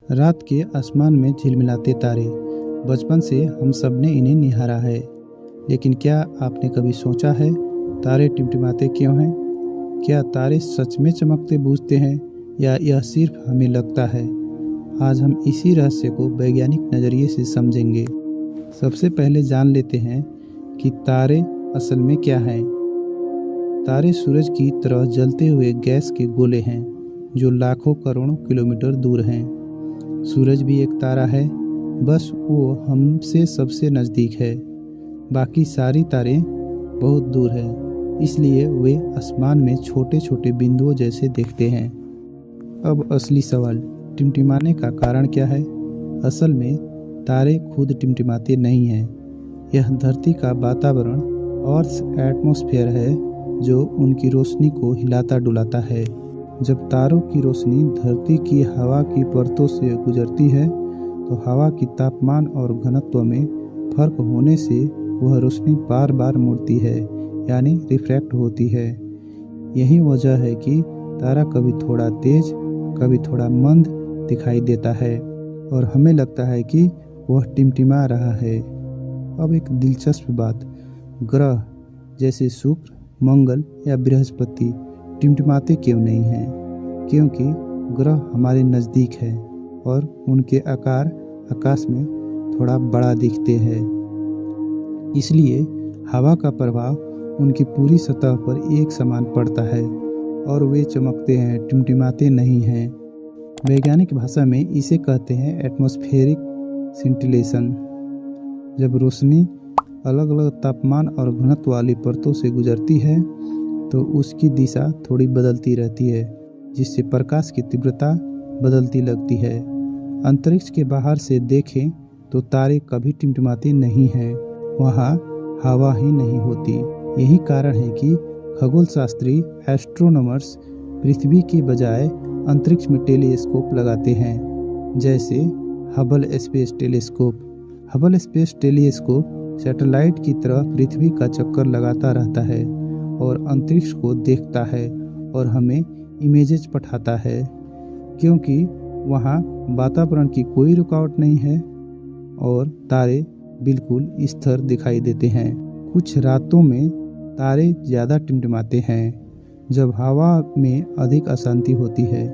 रात के आसमान में झिलमिलाते तारे, बचपन से हम सब ने इन्हें निहारा है। लेकिन क्या आपने कभी सोचा है तारे टिमटिमाते क्यों हैं? क्या तारे सच में चमकते बूझते हैं या यह सिर्फ हमें लगता है? आज हम इसी रहस्य को वैज्ञानिक नज़रिए से समझेंगे। सबसे पहले जान लेते हैं कि तारे असल में क्या हैं। तारे सूरज की तरह जलते हुए गैस के गोले हैं जो लाखों करोड़ों किलोमीटर दूर हैं। सूरज भी एक तारा है, बस वो हमसे सबसे नज़दीक है। बाकी सारी तारे बहुत दूर हैं, इसलिए वे आसमान में छोटे छोटे बिंदुओं जैसे दिखते हैं। अब असली सवाल, टिमटिमाने का कारण क्या है? असल में तारे खुद टिमटिमाते नहीं हैं। यह धरती का वातावरण अर्थ एटमॉस्फेयर है जो उनकी रोशनी को हिलाता डुलाता है। जब तारों की रोशनी धरती की हवा की परतों से गुजरती है तो हवा की तापमान और घनत्व में फर्क होने से वह रोशनी बार बार मुड़ती है, यानी रिफ्रैक्ट होती है। यही वजह है कि तारा कभी थोड़ा तेज, कभी थोड़ा मंद दिखाई देता है और हमें लगता है कि वह टिमटिमा रहा है। अब एक दिलचस्प बात, ग्रह जैसे शुक्र, मंगल या बृहस्पति टिमटिमाते क्यों नहीं हैं? क्योंकि ग्रह हमारे नज़दीक है और उनके आकार आकाश में थोड़ा बड़ा दिखते हैं, इसलिए हवा का प्रभाव उनकी पूरी सतह पर एक समान पड़ता है और वे चमकते हैं, टिमटिमाते नहीं हैं। वैज्ञानिक भाषा में इसे कहते हैं एटमॉस्फेरिक सिंटिलेशन। जब रोशनी अलग अलग तापमान और घनत्व वाली परतों से गुजरती है तो उसकी दिशा थोड़ी बदलती रहती है, जिससे प्रकाश की तीव्रता बदलती लगती है। अंतरिक्ष के बाहर से देखें तो तारे कभी टिमटिमाते नहीं हैं, वहाँ हवा ही नहीं होती। यही कारण है कि खगोलशास्त्री एस्ट्रोनॉमर्स पृथ्वी के बजाय अंतरिक्ष में टेलीस्कोप लगाते हैं, जैसे Hubble space telescope. Hubble space telescope satellite की तरह पृथ्वी का चक्कर लगाता रहता है और अंतरिक्ष को देखता है और हमें इमेजेस पठाता है, क्योंकि वहाँ वातावरण की कोई रुकावट नहीं है और तारे बिल्कुल स्थिर दिखाई देते हैं। कुछ रातों में तारे ज़्यादा टिमटिमाते हैं जब हवा में अधिक अशांति होती है।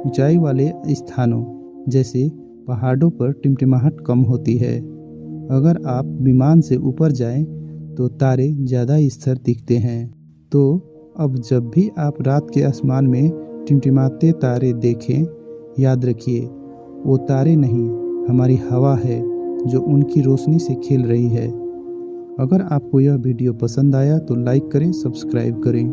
ऊंचाई वाले स्थानों जैसे पहाड़ों पर टिमटिमाहट कम होती है। अगर आप विमान से ऊपर जाएं तो तारे ज़्यादा स्थिर दिखते हैं। तो अब जब भी आप रात के आसमान में टिमटिमाते तारे देखें, याद रखिए वो तारे नहीं, हमारी हवा है जो उनकी रोशनी से खेल रही है। अगर आपको यह वीडियो पसंद आया तो लाइक करें, सब्सक्राइब करें।